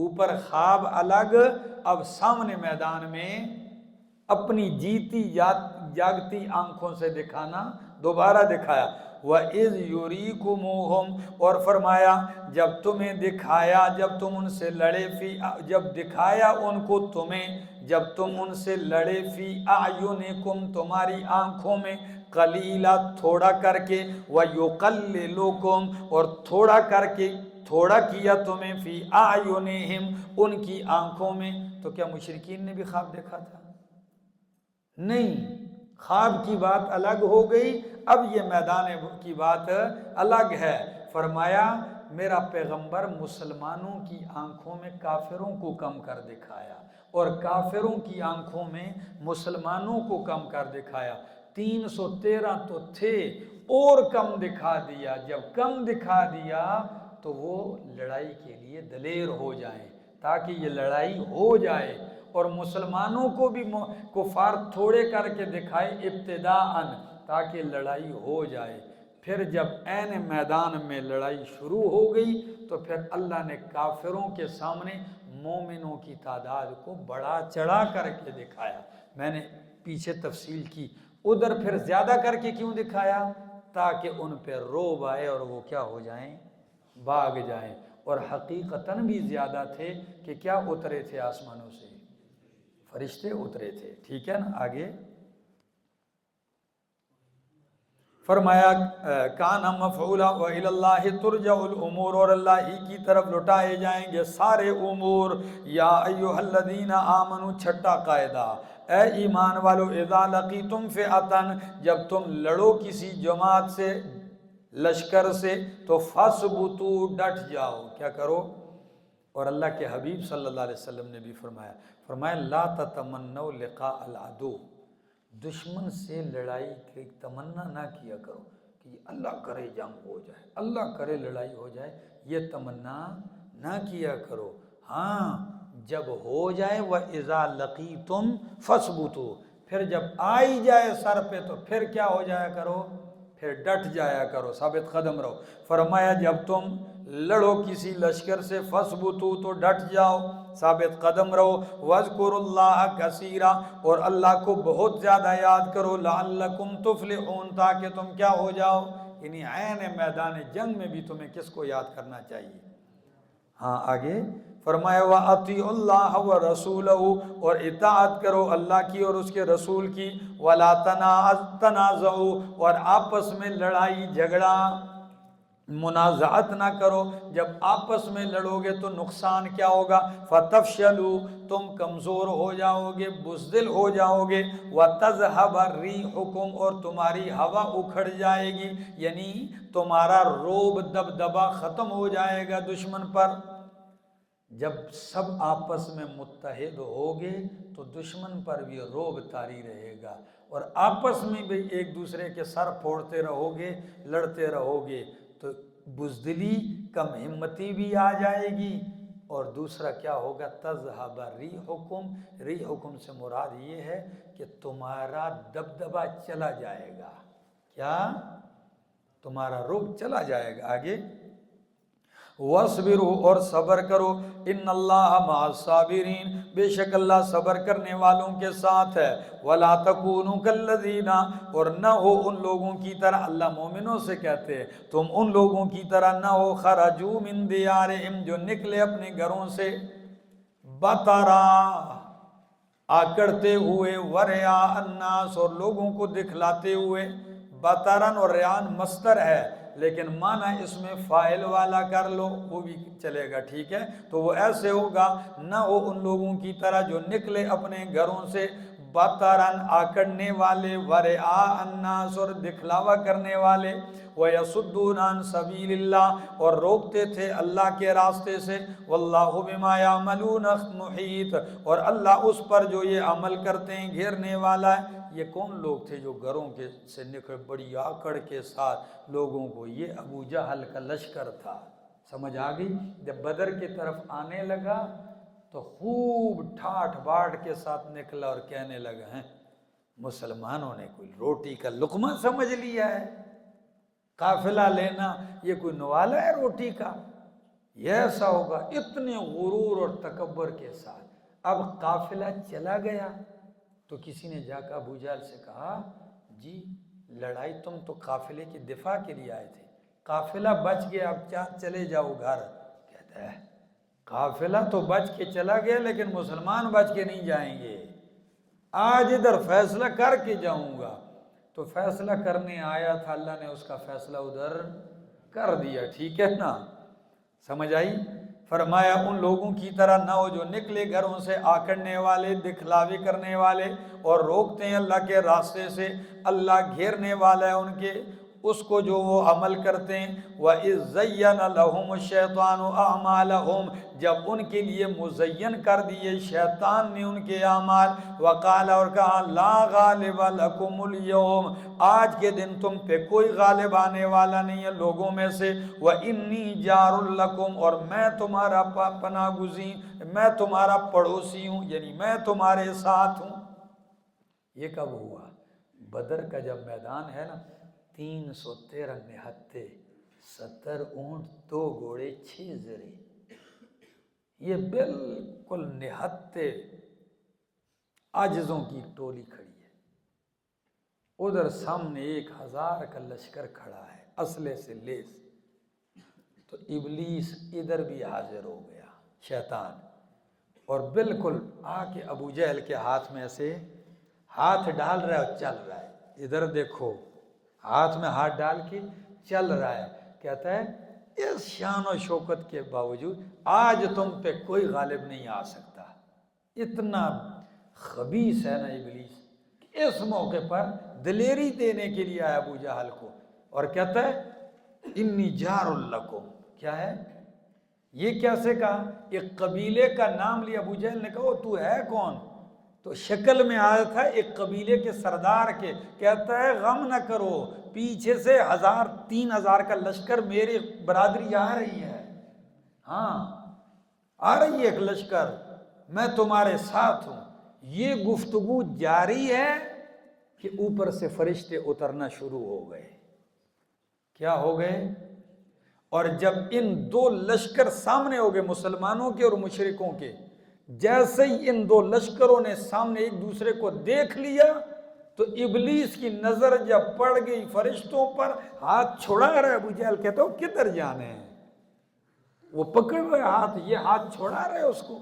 اوپر خواب الگ، اب سامنے میدان میں اپنی جیتی جاگتی آنکھوں سے دکھانا دوبارہ دکھایا۔ وَإِذْ يُرِيكُمُوهُمْ، اور فرمایا جب تمہیں دکھایا، جب تم ان سے لڑے، جب دکھایا ان کو تمہیں، جب تم ان سے لڑے، فی اعینکم، تمہاری آنکھوں میں، قلیلا تھوڑا کر کے، وَيُقَلِّلُكُمْ، اور تھوڑا کر کے، تھوڑا کیا تمہیں، فی اعینہم، ان کی آنکھوں میں۔ تو کیا مشرکین نے بھی خواب دیکھا تھا؟ نہیں، خواب کی بات الگ ہو گئی، اب یہ میدان کی بات الگ ہے۔ فرمایا میرا پیغمبر مسلمانوں کی آنکھوں میں کافروں کو کم کر دکھایا، اور کافروں کی آنکھوں میں مسلمانوں کو کم کر دکھایا۔ 313 تو تھے، اور کم دکھا دیا۔ جب کم دکھا دیا تو وہ لڑائی کے لیے دلیر ہو جائیں، تاکہ یہ لڑائی ہو جائے، اور مسلمانوں کو بھی کفار تھوڑے کر کے دکھائے ابتداءً، تاکہ لڑائی ہو جائے۔ پھر جب عین میدان میں لڑائی شروع ہو گئی تو پھر اللہ نے کافروں کے سامنے مومنوں کی تعداد کو بڑا چڑھا کر کے دکھایا۔ میں نے پیچھے تفصیل کی، ادھر پھر زیادہ کر کے کیوں دکھایا؟ تاکہ ان پہ روب آئے اور وہ کیا ہو جائیں؟ بھاگ جائیں۔ اور حقیقتاً بھی زیادہ تھے کہ کیا اترے تھے آسمانوں سے؟ فرشتے اترے تھے، ٹھیک ہے نا؟ آگے فرمایا کان مفعولا وإلی اللہ ترجع الامور، اور اللہ ہی کی طرف لٹائے جائیں گے سارے امور۔ یا ایھا الذین آمنوا، چھٹا قاعدہ، اے ایمان والو، اذا لقیتم فئۃ، جب تم لڑو کسی جماعت سے، لشکر سے، تو فاثبتوا، ڈٹ جاؤ، کیا کرو؟ اور اللہ کے حبیب صلی اللہ علیہ وسلم نے بھی فرمایا لا تتمنوا لقاء العدو، دشمن سے لڑائی کی تمنا نہ کیا کرو کہ اللہ کرے جنگ ہو جائے، اللہ کرے لڑائی ہو جائے، یہ تمنا نہ کیا کرو۔ ہاں جب ہو جائے وَإِذَا لَقِيتُمْ فَاثْبُتُوا، پھر جب آئی جائے سر پہ تو پھر کیا ہو جایا کرو؟ پھر ڈٹ جایا کرو، ثابت قدم رہو۔ فرمایا جب تم لڑو کسی لشکر سے، فَاثْبُتُوا، تو ڈٹ جاؤ، ثابت قدم رہو، وَاذْكُرُوا اللَّهَ كَثِيرًا، اور اللہ کو بہت زیادہ یاد کرو، لَعَلَّكُمْ تُفْلِحُونَ، تاکہ تم کیا ہو جاؤ؟ یعنی عین میدان جنگ میں بھی تمہیں کس کو یاد کرنا چاہیے؟ ہاں آگے فرمایا وَأَطِيعُوا اللَّهَ وَرَسُولَهُ، اور اطاعت کرو اللہ کی اور اس کے رسول کی، وَلَا تَنَازَعُوا، اور آپس میں لڑائی جھگڑا منازعت نہ کرو۔ جب آپس میں لڑو گے تو نقصان کیا ہوگا؟ فَتَفْشَلُوا، تم کمزور ہو جاؤ گے، بزدل ہو جاؤ گے، وَتَذْهَبَ رِيحُكُمْ، اور تمہاری ہوا اکھڑ جائے گی، یعنی تمہارا روب دبدبا ختم ہو جائے گا دشمن پر۔ جب سب آپس میں متحد ہوگے تو دشمن پر بھی روب طاری رہے گا، اور آپس میں بھی ایک دوسرے کے سر پھوڑتے رہو گے، لڑتے رہو گے، تو بزدلی، کم ہمتی بھی آ جائے گی، اور دوسرا کیا ہوگا؟ تذہب ریحکم، ریحکم سے مراد یہ ہے کہ تمہارا دبدبا چلا جائے گا۔ کیا؟ تمہارا روب چلا جائے گا۔ آگے وَاصْبِرُوا، اور صبر کرو، اِنَّ اللَّهَ مَعَ الصَّابِرِينَ، بے شک اللہ صبر کرنے والوں کے ساتھ ہے۔ وَلَا تَكُونُوا كَالَّذِينَ، اور نہ ہو ان لوگوں کی طرح، اللہ مومنوں سے کہتے ہیں تم ان لوگوں کی طرح نہ ہو، خَرَجُوا مِن دِيَارِهِمْ، جو نکلے اپنے گھروں سے، بطرا آکڑتے ہوئے، وریا الناس اور لوگوں کو دکھلاتے ہوئے. بطرن اور ریان مصدر ہے لیکن معنی اس میں فاعل والا کر لو وہ بھی چلے گا، ٹھیک ہے. تو وہ ایسے ہوگا نہ وہ ان لوگوں کی طرح جو نکلے اپنے گھروں سے بطرن آکڑنے والے، ورعاء الناس اور دکھلاوا کرنے والے، وَيَصُدُّونَ عَن سَبِيلِ اللَّهِ اور روکتے تھے اللہ کے راستے سے. وَاللَّهُ بِمَا يَعْمَلُونَ مُحِيطٌ اور اللہ اس پر جو یہ عمل کرتے ہیں گھیرنے والا ہے. یہ کون لوگ تھے جو گھروں کے سے نکلے بڑی آکڑ کے ساتھ لوگوں کو؟ یہ ابو جہل کا لشکر تھا. سمجھ آ گئی؟ جب بدر کی طرف آنے لگا تو خوب ٹھاٹ باٹ کے ساتھ نکلا اور کہنے لگا ہیں مسلمانوں نے کوئی روٹی کا لقمہ سمجھ لیا ہے، قافلہ لینا یہ کوئی نوالا ہے روٹی کا، یہ ایسا ہوگا. اتنے غرور اور تکبر کے ساتھ. اب قافلہ چلا گیا تو کسی نے جا کر ابو جہل سے کہا جی لڑائی تم تو قافلے کی دفاع کے لیے آئے تھے، قافلہ بچ گیا اب چلے جاؤ گھر. کہتا ہے قافلہ تو بچ کے چلا گیا لیکن مسلمان بچ کے نہیں جائیں گے، آج ادھر فیصلہ کر کے جاؤں گا. تو فیصلہ کرنے آیا تھا، اللہ نے اس کا فیصلہ ادھر کر دیا، ٹھیک ہے نا؟ سمجھ آئی؟ فرمایا ان لوگوں کی طرح نہ ہو جو نکلے گھروں سے آکڑنے والے، دکھلاوے کرنے والے اور روکتے ہیں اللہ کے راستے سے. اللہ گھیرنے والا ہے ان کے اس کو جو وہ عمل کرتے ہیں. وَإِذْ زَيَّنَ لَهُمُ الشَّيْطَانُ أَعْمَالَهُمْ جب ان کے لیے مزین کر دیے شیطان نے ان کے اعمال. وقال اور کہا لا غالب لکم اليوم آج کے دن تم پہ کوئی غالب آنے والا نہیں ہے لوگوں میں سے. وَإِنِّي جَارٌ لَكُمْ اور میں تمہارا پناہ گزین، میں تمہارا پڑوسی ہوں، یعنی میں تمہارے ساتھ ہوں. یہ کب ہوا؟ بدر کا جب میدان ہے نا، 313 نہتے، 70 اونٹ، 2 گھوڑے، 6 زرے، یہ بالکل نہتے عاجزوں کی ٹولی کھڑی ہے. ادھر سامنے 1000 کا لشکر کھڑا ہے اسلحے سے لیس. تو ابلیس ادھر بھی حاضر ہو گیا شیطان، اور بالکل آ کے ابو جہل کے ہاتھ میں سے ہاتھ ڈال رہا ہے اور چل رہا ہے. ادھر دیکھو ہاتھ میں ہاتھ ڈال کے چل رہا ہے. کہتا ہے اس شان و شوکت کے باوجود آج تم پہ کوئی غالب نہیں آ سکتا. اتنا خبیث ہے نا ابلیس. اس موقع پر دلیری دینے کے لیے آیا ابو جہل کو اور کہتا ہے انی جار لکم. کیا ہے یہ؟ کیسے کہا؟ ایک قبیلے کا نام لیا. ابو جہل نے کہا تو ہے کون؟ تو شکل میں آیا تھا ایک قبیلے کے سردار کے. کہتا ہے غم نہ کرو، پیچھے سے 3000 کا لشکر میری برادری آ رہی ہے. ہاں آ رہی ہے ایک لشکر، میں تمہارے ساتھ ہوں. یہ گفتگو جاری ہے کہ اوپر سے فرشتے اترنا شروع ہو گئے. کیا ہو گئے؟ اور جب ان 2 لشکر سامنے ہو گئے مسلمانوں کے اور مشرکوں کے، جیسے ہی ان 2 لشکروں نے سامنے ایک دوسرے کو دیکھ لیا تو ابلیس کی نظر جب پڑ گئی فرشتوں پر، ہاتھ چھوڑا رہا ہے. ابو جہل کہتا ہو کدھر جانے ہیں؟ وہ پکڑ رہے ہاتھ، یہ ہاتھ چھوڑا رہے اس کو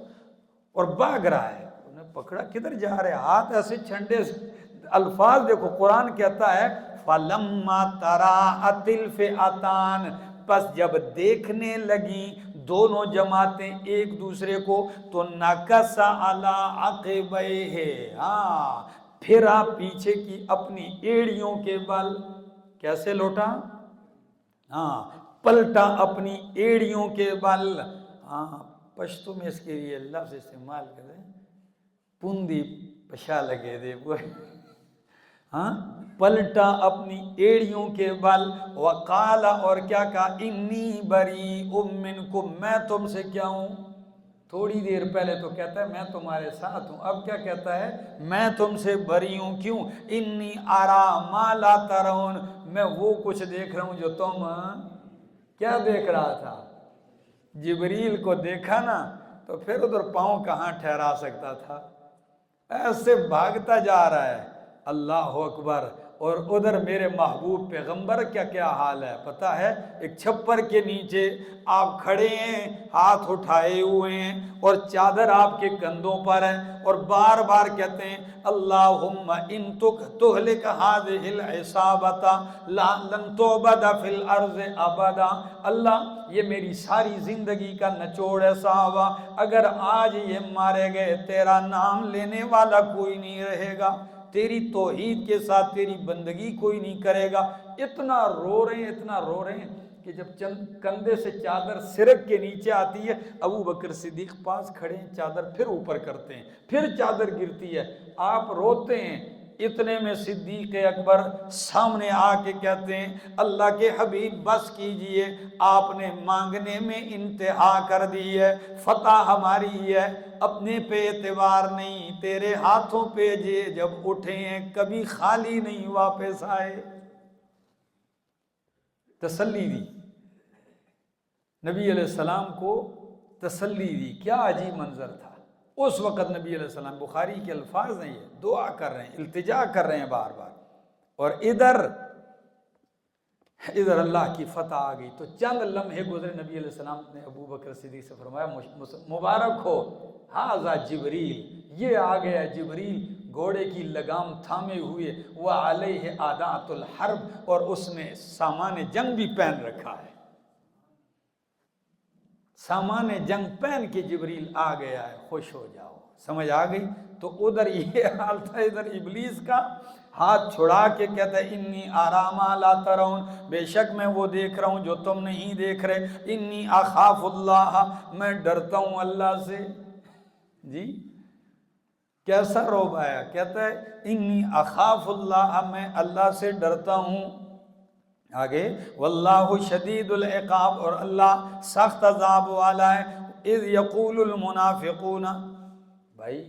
اور بھاگ رہا ہے. انہیں پکڑا کدھر جا رہے؟ ہاتھ ایسے چھنڈے سے. الفاظ دیکھو قرآن کہتا ہے فَلَمَّا تَرَاءَتِ الْفِئَتَانِ پس جب دیکھنے لگی دونوں جماعتیں ایک دوسرے کو تو نَكَسَ عَلَىٰ عَقِبَيْهِ ہاں پھرا پیچھے کی اپنی ایڑیوں کے بل. کیسے لوٹا؟ ہاں پلٹا اپنی ایڑیوں کے بل. ہاں پشتو میں اس کے لیے لفظ استعمال کریں پوندی پشا لگے دے وہ. ہاں پلٹا اپنی ایڑیوں کے بل. وقال اور کیا کہا انی بریء منکم میں تم سے کیا ہوں. تھوڑی دیر پہلے تو کہتا ہے میں تمہارے ساتھ ہوں، اب کیا کہتا ہے میں تم سے بری ہوں. کیوں؟ انی ارا ما لا ترون میں وہ کچھ دیکھ رہا ہوں جو تم کیا دیکھ رہا تھا. جبریل کو دیکھا نا تو پھر ادھر پاؤں کہاں ٹھہرا سکتا تھا، ایسے بھاگتا جا رہا ہے. اللہ اکبر. اور ادھر میرے محبوب پیغمبر کا کیا حال ہے پتہ ہے؟ ایک چھپر کے نیچے آپ کھڑے ہیں، ہاتھ اٹھائے ہوئے ہیں اور چادر آپ کے کندھوں پر ہے، اور بار بار کہتے ہیں اللہم ان تہلک ہذہ العصابۃ لن تعبد فی الارض ابدا۔ اللہ یہ میری ساری زندگی کا نچوڑ ہے صحابہ، اگر آج یہ مارے گئے تیرا نام لینے والا کوئی نہیں رہے گا، تیری توحید کے ساتھ تیری بندگی کوئی نہیں کرے گا۔ اتنا رو رہے ہیں، اتنا رو رہے ہیں کہ جب چند کندھے سے چادر سرک کے نیچے آتی ہے، ابو بکر صدیق پاس کھڑے ہیں، چادر پھر اوپر کرتے ہیں، پھر چادر گرتی ہے، آپ روتے ہیں۔ اتنے میں صدیق اکبر سامنے آ کے کہتے ہیں اللہ کے حبیب بس کیجئے، آپ نے مانگنے میں انتہا کر دی ہے، فتح ہماری ہے، اپنے پہ اعتبار نہیں، تیرے ہاتھوں پہ جب اٹھے ہیں کبھی خالی نہیں واپس آئے۔ تسلی دی نبی علیہ السلام کو، تسلی دی۔ کیا عجیب منظر تھا اس وقت۔ نبی علیہ السلام، بخاری کے الفاظ ہیں، یہ دعا کر رہے ہیں، التجا کر رہے ہیں بار بار، اور ادھر اللہ کی فتح آ گئی۔ تو چند لمحے گزرے، نبی علیہ السلام نے ابو بکر صدیق سے فرمایا مبارک ہو، ھذا جبریل، یہ آ گیا جبریل گھوڑے کی لگام تھامے ہوئے، وعلیہ عادات الحرب، اور اس نے سامان جنگ بھی پہن رکھا ہے، سامان جنگ پہن کے جبریل آ گیا ہے، خوش ہو جاؤ۔ سمجھ آ گئی؟ تو ادھر یہ حال تھا، ادھر ابلیس کا ہاتھ چھڑا کے کہتا ہے انی ارا ما لا ترون، بے شک میں وہ دیکھ رہا ہوں جو تم نہیں دیکھ رہے، انی اخاف اللہ، میں ڈرتا ہوں اللہ سے۔ جی کیسا روب آیا، کہتا ہے انی اخاف اللہ، میں اللہ سے ڈرتا ہوں۔ آگے واللہ شدید العقاب، اور اللہ سخت عذاب والا ہے۔ اذ یقول المنافقون، بھائی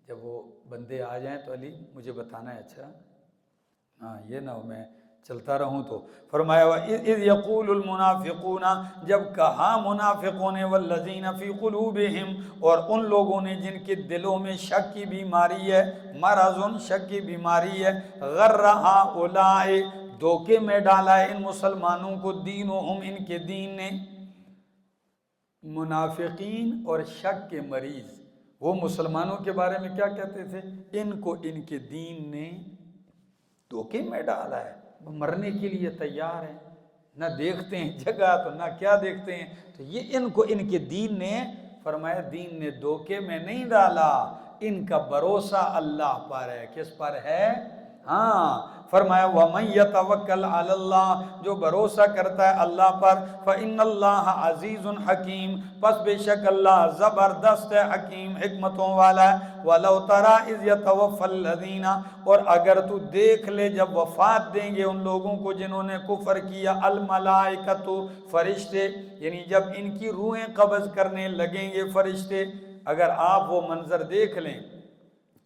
جب وہ بندے آ جائیں تو علی مجھے بتانا ہے، اچھا ہاں یہ نہ ہو میں چلتا رہوں۔ تو فرمایا اذ یقول المنافقون، جب کہا منافقوں نے، والذین فی قلوبہم، اور ان لوگوں نے جن کے دلوں میں شک کی بیماری ہے، مرض، شک کی بیماری ہے، غر ہؤلاء، دھوکے میں ڈالا ہے ان مسلمانوں کو، دینہم، ان کے دین نے۔ منافقین اور شک کے مریض وہ مسلمانوں کے بارے میں کیا کہتے تھے؟ ان کو ان کے دین نے دھوکے میں ڈالا ہے، مرنے کے لیے تیار ہیں، نہ دیکھتے ہیں جگہ تو نہ کیا دیکھتے ہیں۔ تو یہ ان کو ان کے دین نے، فرمایا دین نے دھوکے میں نہیں ڈالا، ان کا بھروسہ اللہ پر ہے۔ کس پر ہے؟ ہاں، فرمایا وَمَن يَتَوَكَّلْ عَلَى اللَّهِ، جو بھروسہ کرتا ہے اللہ پر، فَإِنَّ اللَّهَ عَزِيزٌ حَكِيمٌ، پس بے شک اللہ زبردست ہے، حکیم، حکمتوں والا ہے۔ وَلَوْ تَرَىٰ إِذْ يَتَوَفَّى الَّذِينَ، اور اگر تو دیکھ لے جب وفات دیں گے ان لوگوں کو جنہوں نے کفر کیا، الملائکۃ، فرشتے، یعنی جب ان کی روحیں قبض کرنے لگیں گے فرشتے، اگر آپ وہ منظر دیکھ لیں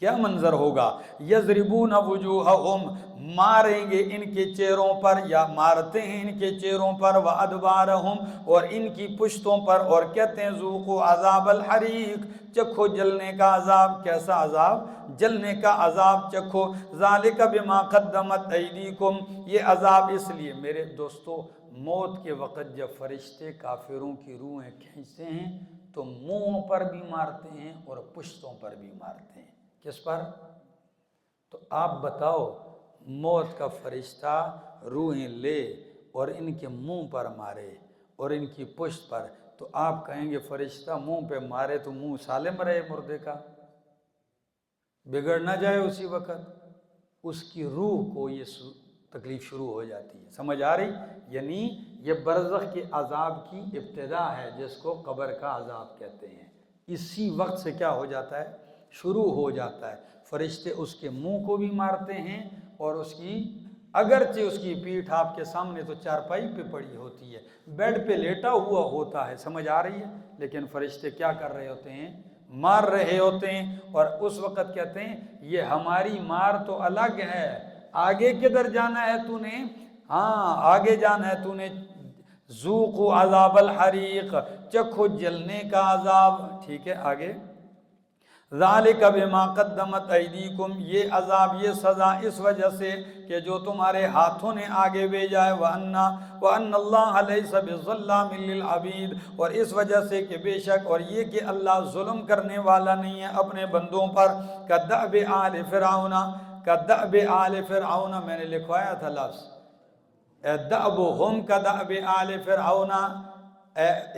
کیا منظر ہوگا؟ یضربون وجوہہم، ماریں گے ان کے چہروں پر، یا مارتے ہیں ان کے چہروں پر، وادبارہم، اور ان کی پشتوں پر، اور کہتے ہیں ذوقوا عذاب الحریق، چکھو جلنے کا عذاب۔ کیسا عذاب؟ جلنے کا عذاب چکھو۔ ذالک بما قدمت ایدیکم، یہ عذاب اس لیے میرے دوستو، موت کے وقت جب فرشتے کافروں کی روحیں کھینچتے ہیں تو منہوں پر بھی مارتے ہیں اور پشتوں پر بھی مارتے ہیں۔ کس پر؟ تو آپ بتاؤ، موت کا فرشتہ روحیں لے اور ان کے منہ پر مارے اور ان کی پشت پر، تو آپ کہیں گے فرشتہ منہ پہ مارے تو منہ سالم رہے مردے کا، بگڑ نہ جائے اسی وقت؟ اس کی روح کو یہ تکلیف شروع ہو جاتی ہے۔ سمجھ آ رہی؟ یعنی یہ برزخ کے عذاب کی ابتدا ہے، جس کو قبر کا عذاب کہتے ہیں۔ اسی وقت سے کیا ہو جاتا ہے؟ شروع ہو جاتا ہے۔ فرشتے اس کے منہ کو بھی مارتے ہیں، اور اس کی، اگرچہ اس کی پیٹھ آپ کے سامنے تو چارپائی پہ پڑی ہوتی ہے، بیڈ پہ لیٹا ہوا ہوتا ہے، سمجھ آ رہی ہے، لیکن فرشتے کیا کر رہے ہوتے ہیں؟ مار رہے ہوتے ہیں۔ اور اس وقت کہتے ہیں یہ ہماری مار تو الگ ہے، آگے کدھر جانا ہے تو نے؟ ہاں آگے جانا ہے تو نے، ذوقوا عذاب الحریق، چکھو جلنے کا عذاب۔ ٹھیک ہے آگے، ذالک بما قدمت ایدیکم، یہ عذاب یہ سزا اس وجہ سے کہ جو تمہارے ہاتھوں نے آگے بھیجا ہے، وَأَنَّ اللَّهَ لَيْسَ بِظَلَّامٍ لِّلْعَبِيدِ، اور اس وجہ سے کہ بے شک اور یہ کہ اللہ ظلم کرنے والا نہیں ہے اپنے بندوں پر۔ کَدَّأْبِ آلِ فِرْعَوْنَ، کَدَّأْبِ آلِ فِرْعَوْنَ میں نے لکھوایا تھا لفظ، دَأْبُهُمْ کَدَّأْبِ آلِ فِرْعَوْنَ،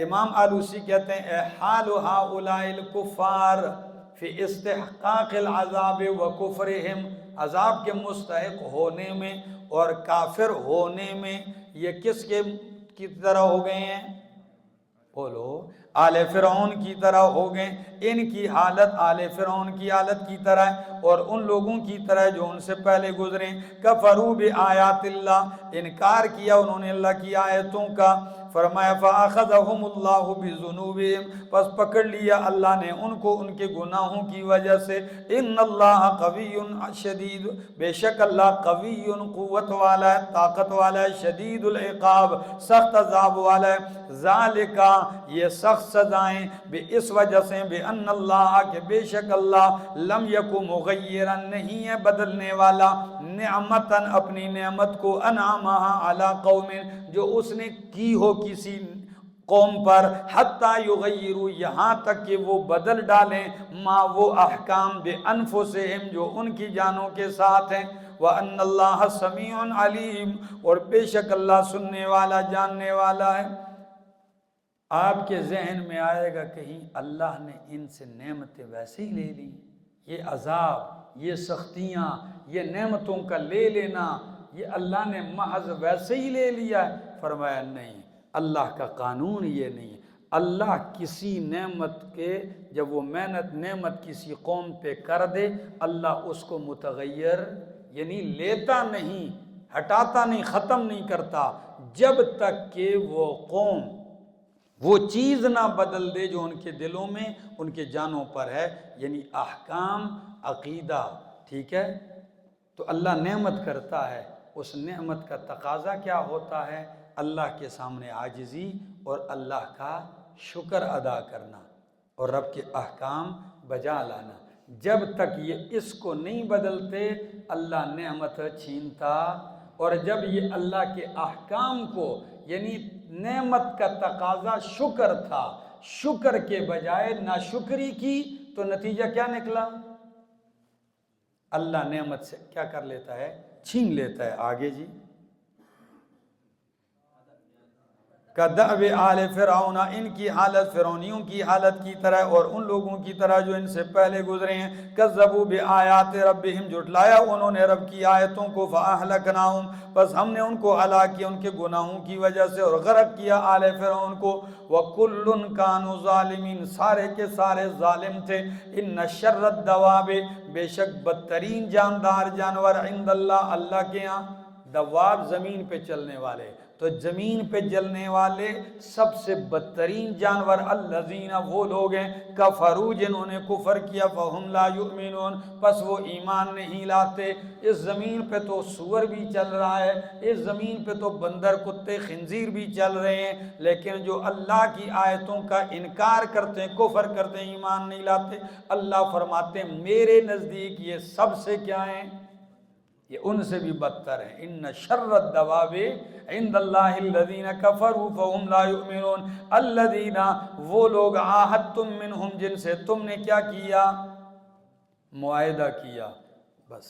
امام آلوسی کہتے ہیں حال هؤلاء الکفار فی استحقاق العذاب و کفرہم، عذاب کے مستحق ہونے میں اور کافر ہونے میں یہ کس کی طرح ہو گئے ہیں؟ بولو، آل فرعون کی طرح ہو گئے۔ ان کی حالت آل فرعون کی حالت کی طرح ہے اور ان لوگوں کی طرح جو ان سے پہلے گزرے۔ کفروا بآیات اللہ، انکار کیا انہوں نے اللہ کی آیتوں کا۔ فرمایا فَأَخَذَهُمُ اللَّهُ بِذُنُوبِهِمْ، پس پکڑ لیا اللہ نے ان کو ان کے گناہوں کی وجہ سے۔ ان اللہ قوی شدید، بے شک اللہ قوی قوت والا ہے، طاقت والا ہے، شدید العقاب سخت عذاب والا ہے۔ ذالکا، یہ سخت سزائیں بے اس وجہ سے، بے ان اللہ، کہ بے شک اللہ لم یکو مغیرا، نہیں ہے بدلنے والا، نعمتاً اپنی نعمت کو، انعامہا علی قوم، جو اس نے کی ہو کسی قوم پر، حتی یغیروا، یہاں تک کہ وہ بدل ڈالیں، ما وہ احکام، بے انفسہم، جو ان کی جانوں کے ساتھ ہیں۔ وَأَنَّ اللَّهَ سَمِيعٌ عَلِيمٌ، اور بے شک اللہ سننے والا جاننے والا ہے۔ آپ کے ذہن میں آئے گا کہیں اللہ نے ان سے نعمتیں ویسے ہی لے لی، یہ عذاب، یہ سختیاں، یہ نعمتوں کا لے لینا، یہ اللہ نے محض ویسے ہی لے لیا ہے؟ فرمایا نہیں، اللہ کا قانون یہ نہیں ہے۔ اللہ کسی نعمت کے، جب وہ نعمت کسی قوم پہ کر دے، اللہ اس کو متغیر یعنی لیتا نہیں، ہٹاتا نہیں، ختم نہیں کرتا، جب تک کہ وہ قوم وہ چیز نہ بدل دے جو ان کے دلوں میں، ان کے جانوں پر ہے، یعنی احکام، عقیدہ، ٹھیک ہے؟ تو اللہ نعمت کرتا ہے، اس نعمت کا تقاضا کیا ہوتا ہے؟ اللہ کے سامنے عاجزی اور اللہ کا شکر ادا کرنا اور رب کے احکام بجا لانا۔ جب تک یہ اس کو نہیں بدلتے اللہ نعمت چھینتا، اور جب یہ اللہ کے احکام کو، یعنی نعمت کا تقاضا شکر تھا، شکر کے بجائے ناشکری کی تو نتیجہ کیا نکلا؟ اللہ نعمت سے کیا کر لیتا ہے؟ چھین لیتا ہے۔ آگے جی، کَدَّأْبِ آلِ فِرْعَوْنَ، ان کی حالت فرعونیوں کی حالت کی طرح اور ان لوگوں کی طرح جو ان سے پہلے گزرے ہیں۔ کَذَّبُوا بِآیَاتِ رَبِّهِمْ، جھٹلایا انہوں نے رب کی آیتوں کو، فَأَهْلَكْنَاهُمْ، پس ہم نے ان کو ہلاک کیا ان کے گناہوں کی وجہ سے اور غرق کیا آل فرعون کو۔ وَكُلٌّ كَانُوا ظَالِمِينَ، سارے کے سارے ظالم تھے۔ إِنَّ شَرَّ الدَّوَابِ، بے شک بدترین جاندار جانور، عند اللہ، اللہ کے ہاں، دواب زمین پہ چلنے والے، تو زمین پہ چلنے والے سب سے بدترین جانور، الذین، وہ لوگ ہیں، کفروا، جنہوں نے کفر کیا، فہم لا یؤمنون، پس وہ ایمان نہیں لاتے۔ اس زمین پہ تو سور بھی چل رہا ہے، اس زمین پہ تو بندر، کتے، خنزیر بھی چل رہے ہیں، لیکن جو اللہ کی آیتوں کا انکار کرتے ہیں، کفر کرتے ہیں، ایمان نہیں لاتے، اللہ فرماتے ہیں میرے نزدیک یہ سب سے کیا ہیں؟ یہ ان سے بھی بدتر ہیں۔ ان شر الدواب عند اللہ الذین کفروا فہم لا یؤمنون، الذین، وہ لوگ، عاہدتم منہم، جن سے تم نے کیا کیا؟ معاہدہ کیا، بس۔